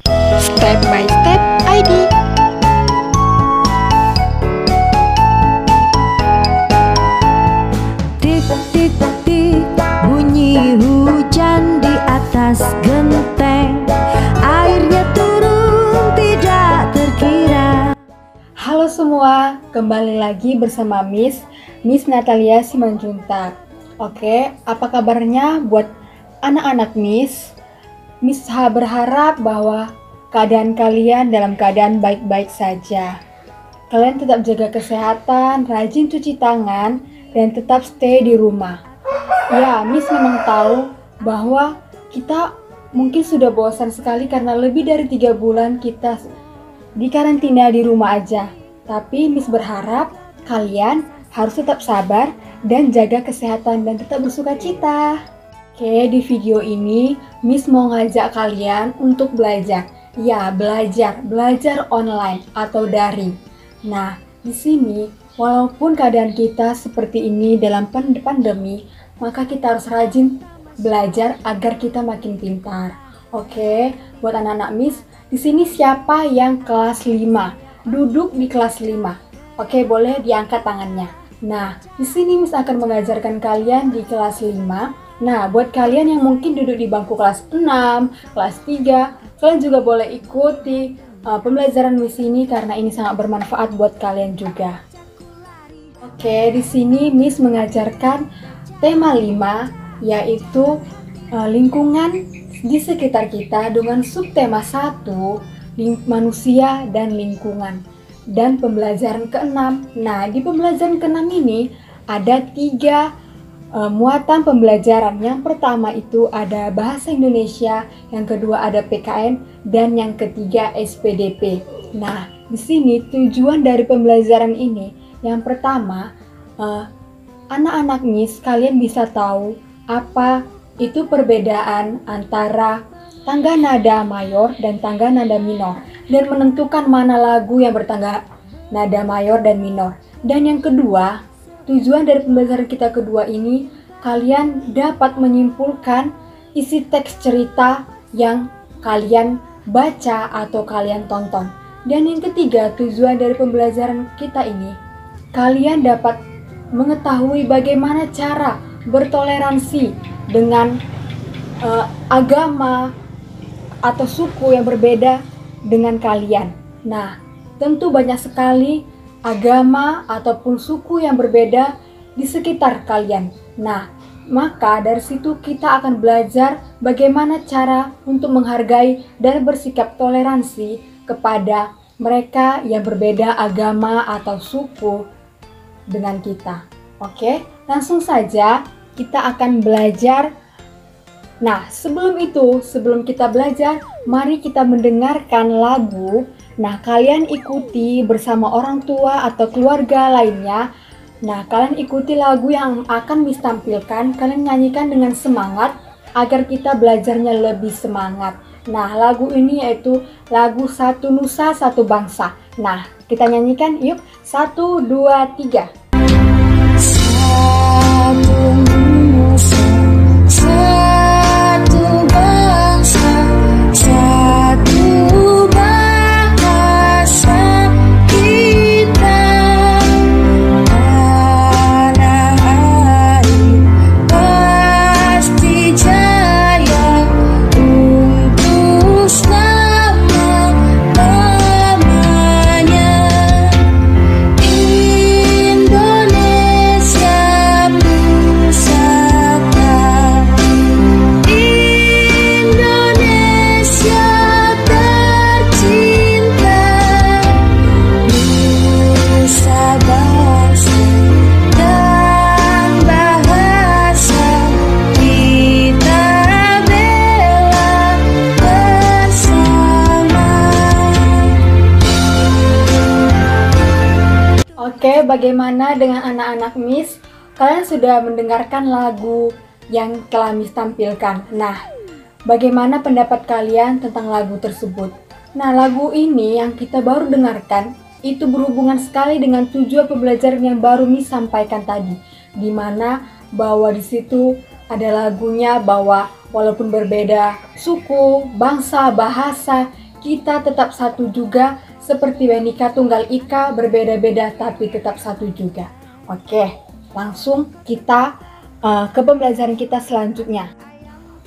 Step by Step ID. Tik tik tik, bunyi hujan di atas genteng. Airnya turun tidak terkira. Halo semua, kembali lagi bersama Miss Natalia Simanjuntak. Oke, apa kabarnya buat anak-anak Miss? Miss berharap bahwa keadaan kalian dalam keadaan baik-baik saja. Kalian tetap jaga kesehatan, rajin cuci tangan, dan tetap stay di rumah. Ya, Miss memang tahu bahwa kita mungkin sudah bosan sekali karena lebih dari 3 bulan kita di karantina di rumah aja. Tapi Miss berharap kalian harus tetap sabar dan jaga kesehatan dan tetap bersukacita. Oke, di video ini Miss mau ngajak kalian untuk belajar. Ya, belajar online atau daring. Nah, di sini walaupun keadaan kita seperti ini dalam pandemi, maka kita harus rajin belajar agar kita makin pintar. Oke, buat anak-anak Miss, di sini siapa yang kelas 5? Duduk di kelas 5. Oke, boleh diangkat tangannya. Nah, di sini Miss akan mengajarkan kalian di kelas 5. Nah, buat kalian yang mungkin duduk di bangku kelas 6, kelas 3, kalian juga boleh ikuti pembelajaran Miss ini karena ini sangat bermanfaat buat kalian juga. Oke, di sini Miss mengajarkan tema 5 yaitu lingkungan di sekitar kita dengan subtema 1, manusia dan lingkungan. Dan pembelajaran ke-6. Nah, di pembelajaran ke-6 ini ada 3 muatan pembelajaran. Yang pertama itu ada bahasa Indonesia, yang kedua ada PKN, dan yang ketiga SPDP. Nah, di sini tujuan dari pembelajaran ini, yang pertama, anak-anak Miss kalian bisa tahu apa itu perbedaan antara tangga nada mayor dan tangga nada minor, dan menentukan mana lagu yang bertangga nada mayor dan minor. Dan yang kedua, tujuan dari pembelajaran kita kedua ini, kalian dapat menyimpulkan isi teks cerita yang kalian baca atau kalian tonton. Dan yang ketiga, tujuan dari pembelajaran kita ini, kalian dapat mengetahui bagaimana cara bertoleransi dengan agama atau suku yang berbeda dengan kalian. Nah, tentu banyak sekali agama ataupun suku yang berbeda di sekitar kalian. Nah, maka dari situ kita akan belajar bagaimana cara untuk menghargai dan bersikap toleransi kepada mereka yang berbeda agama atau suku dengan kita. Oke, langsung saja kita akan belajar. Nah, sebelum kita belajar, mari kita mendengarkan lagu. Nah, kalian ikuti bersama orang tua atau keluarga lainnya. Nah, kalian ikuti lagu yang akan Miss tampilkan. Kalian nyanyikan dengan semangat agar kita belajarnya lebih semangat. Nah, lagu ini yaitu lagu Satu Nusa Satu Bangsa. Nah, kita nyanyikan yuk. 1, 2, 3. Satu nusa, satu bangsa, satu bahasa kita. Tanah air pasti jaya untuk selama-lamanya. Indonesia pusaka, Indonesia tercinta, nusa bangsa dan bahasa kita bela bersama. Oke, bagaimana dengan anak-anak Miss? Kalian sudah mendengarkan lagu yang telah Miss tampilkan. Nah, bagaimana pendapat kalian tentang lagu tersebut? Nah, lagu ini yang kita baru dengarkan itu berhubungan sekali dengan tujuan pembelajaran yang baru Miss sampaikan tadi, di mana bahwa di situ ada lagunya bahwa walaupun berbeda suku, bangsa, bahasa, kita tetap satu juga, seperti Bhinneka Tunggal Ika, berbeda-beda tapi tetap satu juga. Oke, langsung kita ke pembelajaran kita selanjutnya.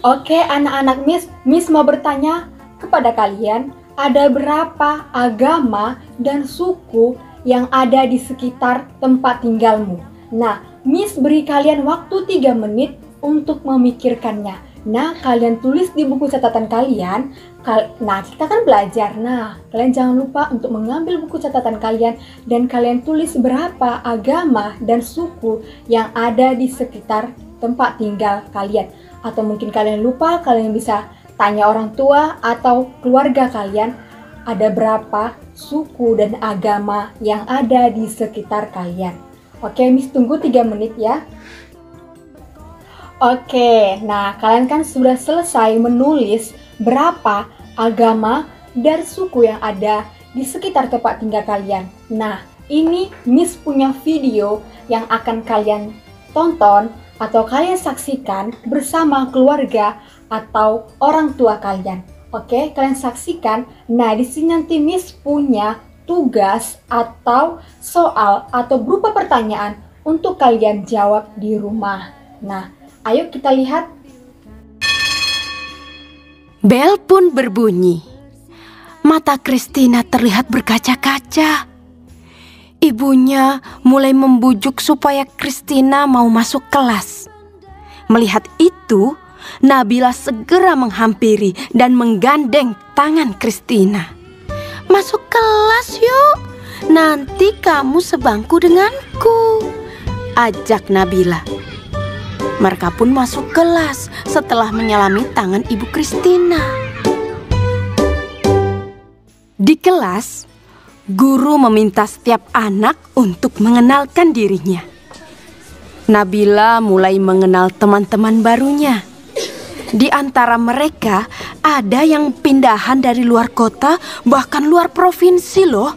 Oke anak-anak Miss mau bertanya kepada kalian, ada berapa agama dan suku yang ada di sekitar tempat tinggalmu? Nah, Miss beri kalian waktu 3 menit untuk memikirkannya. Nah, kalian tulis di buku catatan kalian. Nah, kita kan belajar. Nah, kalian jangan lupa untuk mengambil buku catatan kalian dan kalian tulis berapa agama dan suku yang ada di sekitar tempat tinggal kalian. Atau mungkin kalian lupa, kalian bisa tanya orang tua atau keluarga kalian, ada berapa suku dan agama yang ada di sekitar kalian. Oke, Miss tunggu 3 menit ya. Oke, nah kalian kan sudah selesai menulis berapa agama dan suku yang ada di sekitar tempat tinggal kalian. Nah, ini Miss punya video yang akan kalian tonton atau kalian saksikan bersama keluarga atau orang tua kalian. Oke, kalian saksikan. Nah, di sini nanti Miss punya tugas atau soal atau berupa pertanyaan untuk kalian jawab di rumah. Nah, ayo kita lihat. Bel pun berbunyi. Mata Christina terlihat berkaca-kaca. Ibunya mulai membujuk supaya Christina mau masuk kelas. Melihat itu, Nabila segera menghampiri dan menggandeng tangan Christina. "Masuk kelas yuk, nanti kamu sebangku denganku," ajak Nabila. Mereka pun masuk kelas setelah menyelami tangan ibu Christina. Di kelas, guru meminta setiap anak untuk mengenalkan dirinya. Nabila mulai mengenal teman-teman barunya. Di antara mereka ada yang pindahan dari luar kota, bahkan luar provinsi loh.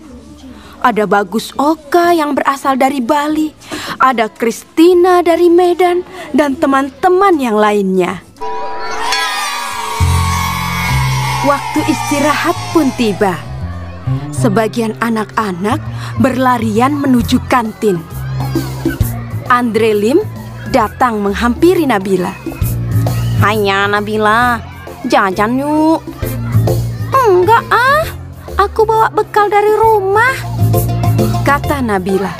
Ada Bagus Oka yang berasal dari Bali, ada Christina dari Medan, dan teman-teman yang lainnya. Waktu istirahat pun tiba. Sebagian anak-anak berlarian menuju kantin. Andre Lim datang menghampiri Nabila. "Hanya Nabila, jajan yuk." "Enggak ah, aku bawa bekal dari rumah," kata Nabila.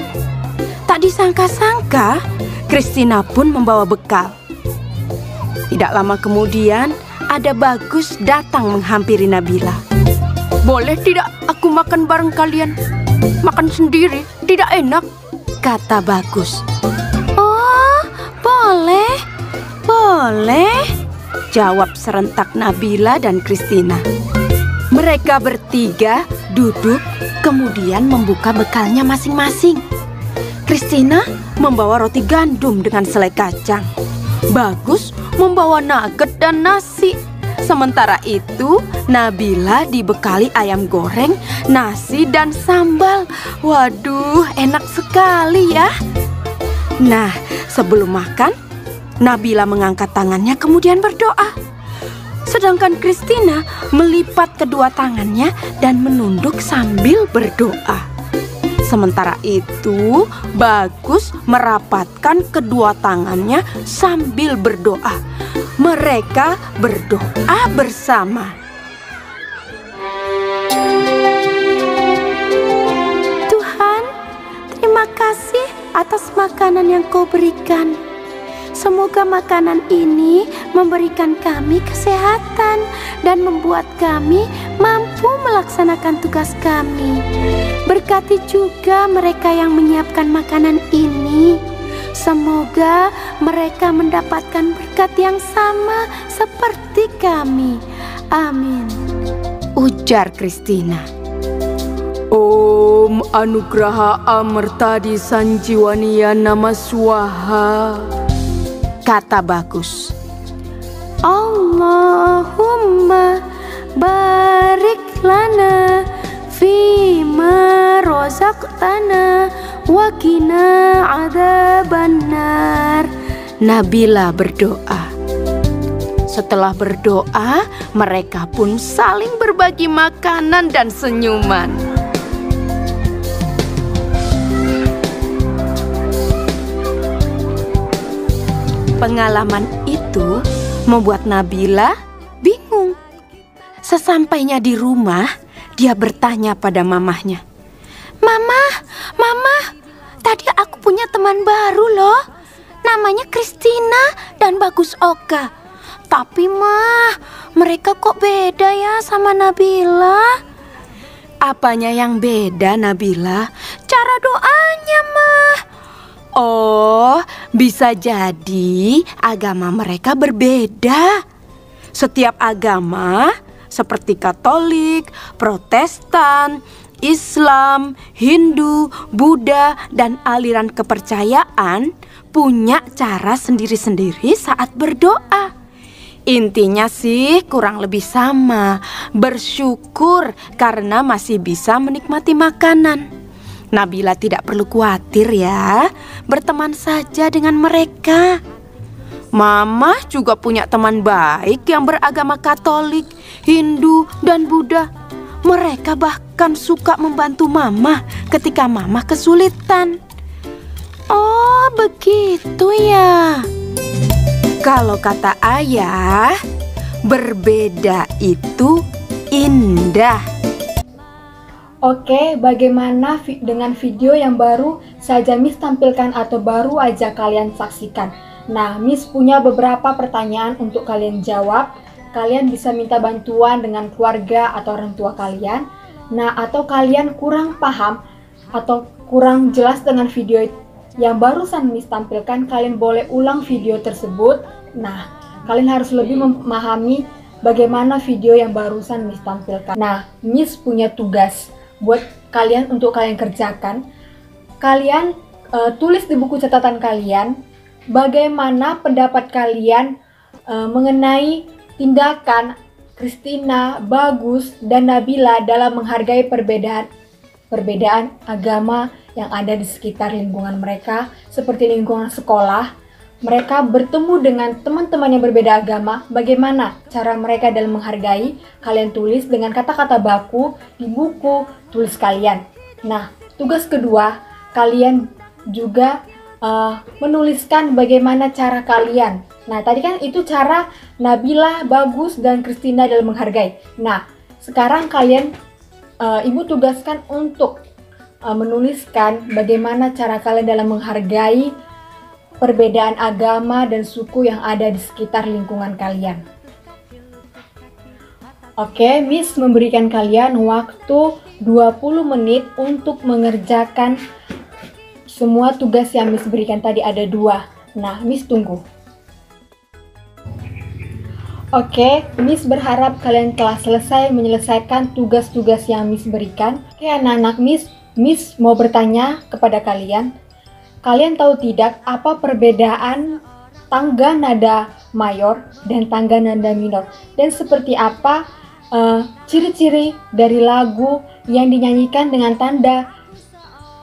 Tak disangka-sangka, Christina pun membawa bekal. Tidak lama kemudian, ada Bagus datang menghampiri Nabila. "Boleh tidak aku makan bareng kalian? Makan sendiri tidak enak," kata Bagus. "Oh, boleh, boleh," jawab serentak Nabila dan Christina. Mereka bertiga duduk, kemudian membuka bekalnya masing-masing. Christina membawa roti gandum dengan selai kacang. Bagus membawa nugget dan nasi. Sementara itu, Nabila dibekali ayam goreng, nasi, dan sambal. Waduh, enak sekali ya. Nah, sebelum makan, Nabila mengangkat tangannya kemudian berdoa. Sedangkan Christina melipat kedua tangannya dan menunduk sambil berdoa. Sementara itu, Bagus merapatkan kedua tangannya sambil berdoa. Mereka berdoa bersama. "Tuhan, terima kasih atas makanan yang Kau berikan. Semoga makanan ini memberikan kami kesehatan dan membuat kami mampu melaksanakan tugas kami. Berkati juga mereka yang menyiapkan makanan ini. Semoga mereka mendapatkan berkat yang sama seperti kami. Amin," ujar Christina. "Om Anugraha Amartadi Sanjiwaniya Nama Swaha," kata Bagus. "Allahumma barik lana fima rozaqtana wa qina adzabannar," Nabila berdoa. Setelah berdoa, mereka pun saling berbagi makanan dan senyuman. Pengalaman itu membuat Nabila bingung. Sesampainya di rumah, dia bertanya pada mamahnya, "Mama, Mama, tadi aku punya teman baru loh. Namanya Christina dan Bagus Oka. Tapi Mah, mereka kok beda ya sama Nabila?" "Apanya yang beda, Nabila?" "Cara doanya, Mah." "Oh, bisa jadi agama mereka berbeda. Setiap agama seperti Katolik, Protestan, Islam, Hindu, Buddha, dan aliran kepercayaan punya cara sendiri-sendiri saat berdoa. Intinya sih kurang lebih sama, bersyukur karena masih bisa menikmati makanan. Nabila tidak perlu khawatir ya, berteman saja dengan mereka. Mama juga punya teman baik yang beragama Katolik, Hindu, dan Buddha. Mereka bahkan suka membantu Mama ketika Mama kesulitan." "Oh, begitu ya." Kalau kata ayah, berbeda itu indah. Oke, bagaimana dengan video yang baru saja Miss tampilkan atau baru aja kalian saksikan? Nah, Miss punya beberapa pertanyaan untuk kalian jawab. Kalian bisa minta bantuan dengan keluarga atau orang tua kalian. Nah, atau kalian kurang paham atau kurang jelas dengan video yang barusan Miss tampilkan, kalian boleh ulang video tersebut. Nah, kalian harus lebih memahami bagaimana video yang barusan Miss tampilkan. Nah, Miss punya tugas buat kalian untuk kalian kerjakan. Kalian tulis di buku catatan kalian bagaimana pendapat kalian mengenai tindakan Christina, Bagus, dan Nabila dalam menghargai perbedaan agama yang ada di sekitar lingkungan mereka, seperti lingkungan sekolah. Mereka bertemu dengan teman-teman yang berbeda agama, bagaimana cara mereka dalam menghargai. Kalian tulis dengan kata-kata baku di buku tulis kalian. Nah, tugas kedua, kalian juga menuliskan bagaimana cara kalian. Nah, tadi kan itu cara Nabila, Bagus, dan Christina dalam menghargai. Nah, sekarang kalian, Ibu tugaskan untuk menuliskan bagaimana cara kalian dalam menghargai perbedaan agama dan suku yang ada di sekitar lingkungan kalian. Oke, Miss memberikan kalian waktu 20 menit untuk mengerjakan semua tugas yang Miss berikan tadi, ada 2. Nah, Miss tunggu. Oke, Miss berharap kalian telah selesai menyelesaikan tugas-tugas yang Miss berikan. Oke, anak-anak Miss mau bertanya kepada kalian. Kalian tahu tidak apa perbedaan tangga nada mayor dan tangga nada minor? Dan seperti apa ciri-ciri dari lagu yang dinyanyikan dengan tanda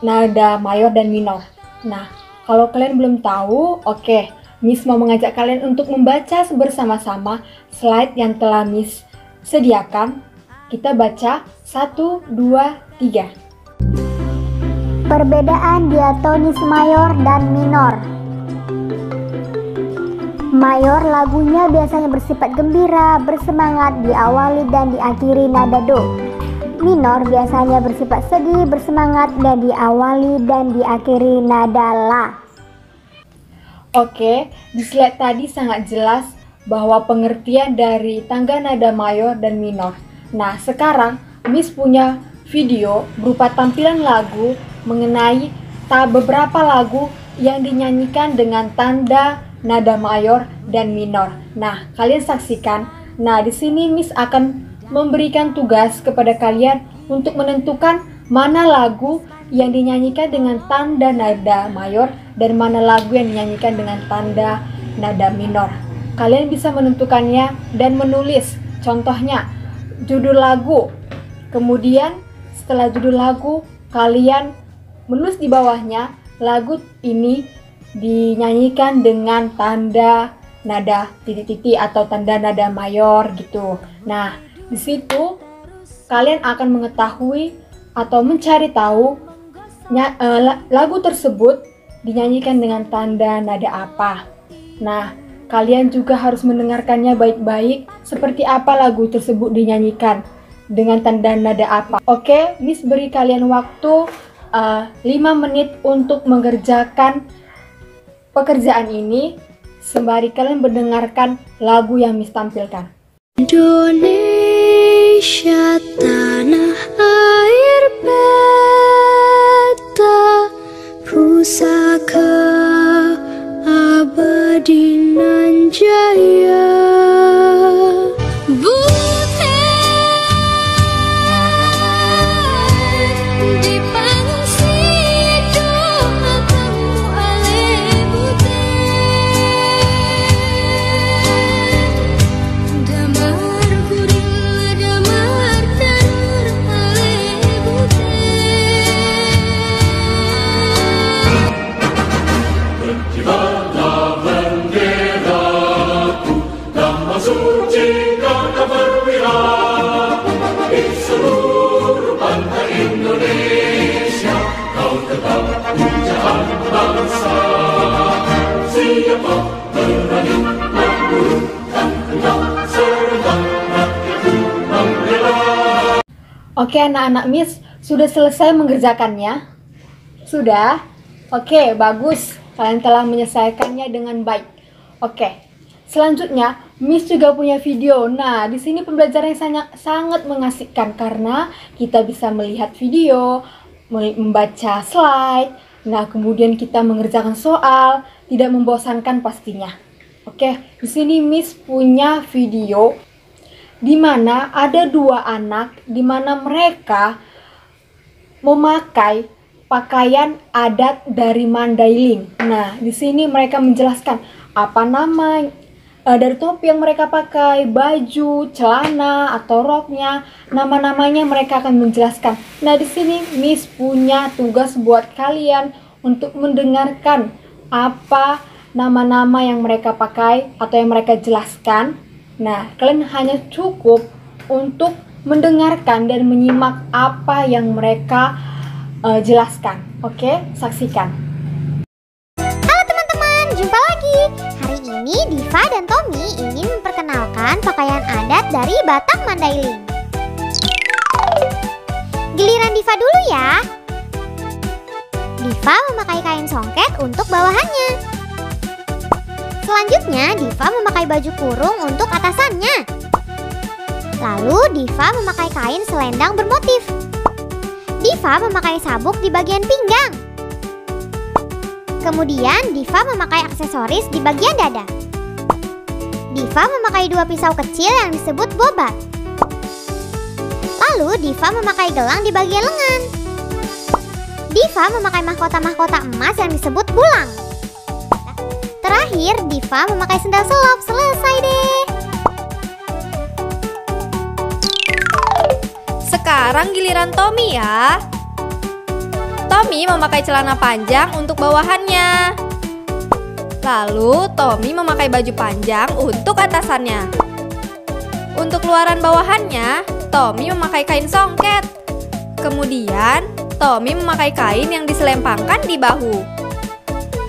nada mayor dan minor? Nah, kalau kalian belum tahu, oke, Miss mau mengajak kalian untuk membaca bersama-sama slide yang telah Miss sediakan. Kita baca 1, 2, 3. Perbedaan diatonis mayor dan minor. Mayor lagunya biasanya bersifat gembira, bersemangat, diawali dan diakhiri nada do. Minor biasanya bersifat sedih, bersemangat, dan diawali dan diakhiri nada la. Oke, di slide tadi sangat jelas bahwa pengertian dari tangga nada mayor dan minor. Nah, sekarang Miss punya video berupa tampilan lagu mengenai beberapa lagu yang dinyanyikan dengan tanda nada mayor dan minor. Nah, kalian saksikan. Nah, di sini Miss akan memberikan tugas kepada kalian untuk menentukan mana lagu yang dinyanyikan dengan tanda nada mayor dan mana lagu yang dinyanyikan dengan tanda nada minor. Kalian bisa menentukannya dan menulis contohnya judul lagu. Kemudian setelah judul lagu, kalian menulis di bawahnya lagu ini dinyanyikan dengan tanda nada titik-titik atau tanda nada mayor gitu. Nah, di situ kalian akan mengetahui atau mencari tahu lagu tersebut dinyanyikan dengan tanda nada apa. Nah, kalian juga harus mendengarkannya baik-baik seperti apa lagu tersebut dinyanyikan dengan tanda nada apa. Oke, Miss beri kalian waktu 5 menit untuk mengerjakan pekerjaan ini sembari kalian mendengarkan lagu yang Miss tampilkan. Indonesia tanah air beta, pusaka abadi nan jaya. Oke anak-anak Miss, sudah selesai mengerjakannya? Sudah? Oke, bagus. Kalian telah menyelesaikannya dengan baik. Oke, selanjutnya Miss juga punya video. Nah, di sini pembelajaran sangat mengasihkan karena kita bisa melihat video, membaca slide. Nah, kemudian kita mengerjakan soal, tidak membosankan pastinya. Oke, di sini Miss punya video di mana ada 2 anak di mana mereka memakai pakaian adat dari Mandailing. Nah, di sini mereka menjelaskan apa nama dari topi yang mereka pakai, baju, celana atau roknya, nama-namanya mereka akan menjelaskan. Nah, di sini Miss punya tugas buat kalian untuk mendengarkan apa nama-nama yang mereka pakai atau yang mereka jelaskan. Nah, kalian hanya cukup untuk mendengarkan dan menyimak apa yang mereka jelaskan. Oke, saksikan. Halo teman-teman, jumpa lagi. Hari ini Diva dan Tommy ingin memperkenalkan pakaian adat dari Batak Mandailing. Giliran Diva dulu ya. Diva memakai kain songket untuk bawahannya. Selanjutnya, Diva memakai baju kurung untuk atasannya. Lalu, Diva memakai kain selendang bermotif. Diva memakai sabuk di bagian pinggang. Kemudian, Diva memakai aksesoris di bagian dada. Diva memakai 2 pisau kecil yang disebut bobat. Lalu, Diva memakai gelang di bagian lengan. Diva memakai mahkota-mahkota emas yang disebut bulang. Terakhir, Diva memakai sendal selop. Selesai deh. Sekarang giliran Tommy ya. Tommy memakai celana panjang untuk bawahannya. Lalu Tommy memakai baju panjang untuk atasannya. Untuk luaran bawahannya, Tommy memakai kain songket. Kemudian, Tommy memakai kain yang diselempangkan di bahu.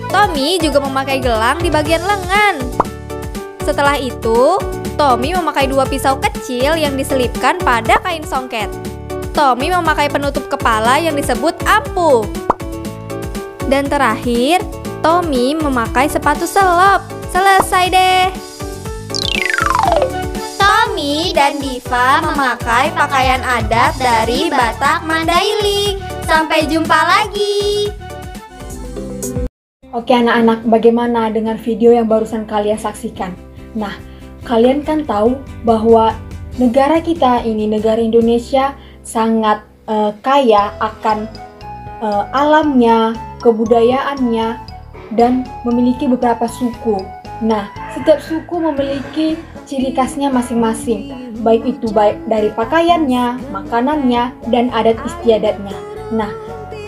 Tommy juga memakai gelang di bagian lengan. Setelah itu, Tommy memakai 2 pisau kecil yang diselipkan pada kain songket. Tommy memakai penutup kepala yang disebut ampuh. Dan terakhir, Tommy memakai sepatu selop. Selesai deh. Tommy dan Diva memakai pakaian adat dari Batak Mandailing. Sampai jumpa lagi. Oke anak-anak, bagaimana dengan video yang barusan kalian saksikan? Nah, kalian kan tahu bahwa negara kita ini, negara Indonesia, sangat kaya akan alamnya, kebudayaannya, dan memiliki beberapa suku. Nah, setiap suku memiliki ciri khasnya masing-masing, baik itu dari pakaiannya, makanannya, dan adat istiadatnya. Nah,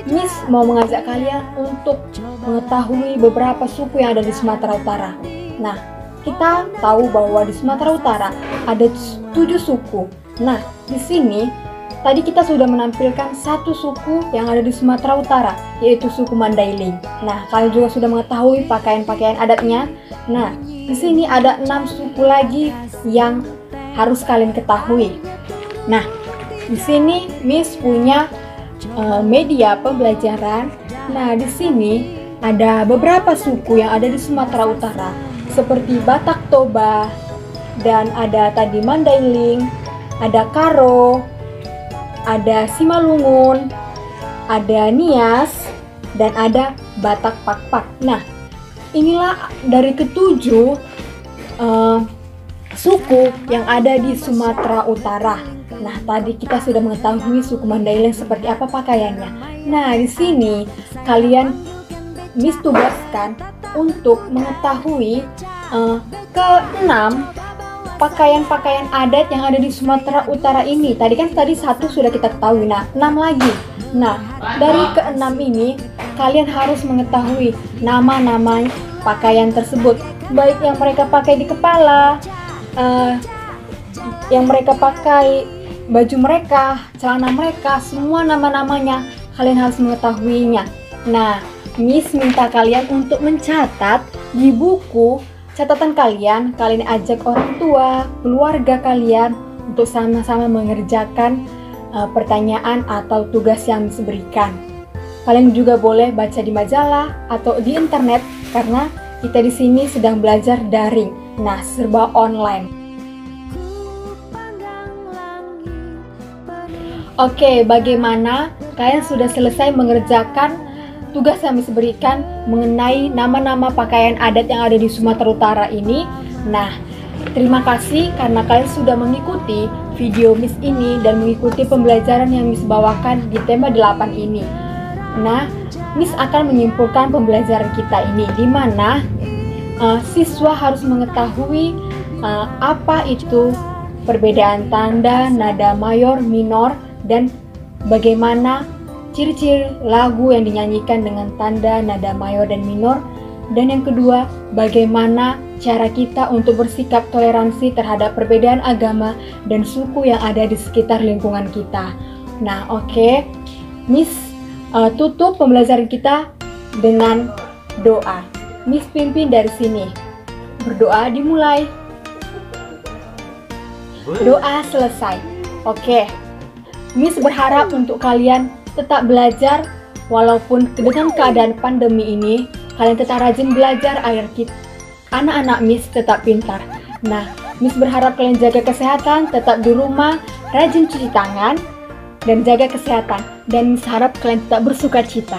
Miss mau mengajak kalian untuk mengetahui beberapa suku yang ada di Sumatera Utara. Nah, kita tahu bahwa di Sumatera Utara ada 7 suku. Nah, di sini tadi kita sudah menampilkan satu suku yang ada di Sumatera Utara, yaitu suku Mandailing. Nah, kalian juga sudah mengetahui pakaian-pakaian adatnya. Nah, di sini ada 6 suku lagi yang harus kalian ketahui. Nah, di sini Miss punya media pembelajaran. Nah, di sini ada beberapa suku yang ada di Sumatera Utara, seperti Batak Toba, dan ada tadi Mandailing, ada Karo, ada Simalungun, ada Nias, dan ada Batak Pakpak. Nah, inilah dari ketujuh suku yang ada di Sumatera Utara. Nah, tadi kita sudah mengetahui suku Mandailing seperti apa pakaiannya. Nah, di sini kalian Miss tugaskan untuk mengetahui keenam pakaian-pakaian adat yang ada di Sumatera Utara ini. Tadi satu sudah kita ketahui. Nah, 6 lagi. Nah, dari keenam ini kalian harus mengetahui nama-nama pakaian tersebut, baik yang mereka pakai di kepala, yang mereka pakai baju mereka, celana mereka, semua nama-namanya kalian harus mengetahuinya. Nah, Miss minta kalian untuk mencatat di buku catatan kalian ajak orang tua, keluarga kalian untuk sama-sama mengerjakan pertanyaan atau tugas yang Miss berikan. Kalian juga boleh baca di majalah atau di internet karena kita di sini sedang belajar daring. Nah, serba online. Oke, bagaimana kalian sudah selesai mengerjakan tugas yang Miss berikan mengenai nama-nama pakaian adat yang ada di Sumatera Utara ini? Nah, terima kasih karena kalian sudah mengikuti video Miss ini dan mengikuti pembelajaran yang Miss bawakan di tema 8 ini. Nah, Miss akan menyimpulkan pembelajaran kita ini, di mana siswa harus mengetahui apa itu perbedaan tanda, nada mayor, minor, dan bagaimana ciri-ciri lagu yang dinyanyikan dengan tanda, nada mayor, dan minor. Dan yang kedua, bagaimana cara kita untuk bersikap toleransi terhadap perbedaan agama dan suku yang ada di sekitar lingkungan kita. Nah, oke. Miss tutup pembelajaran kita dengan doa. Miss pimpin dari sini. Berdoa dimulai. Doa selesai. Oke. Miss berharap untuk kalian tetap belajar walaupun dengan keadaan pandemi ini, kalian tetap rajin belajar agar anak-anak Miss tetap pintar. Nah, Miss berharap kalian jaga kesehatan, tetap di rumah, rajin cuci tangan, dan jaga kesehatan. Dan Miss harap kalian tetap bersuka cita.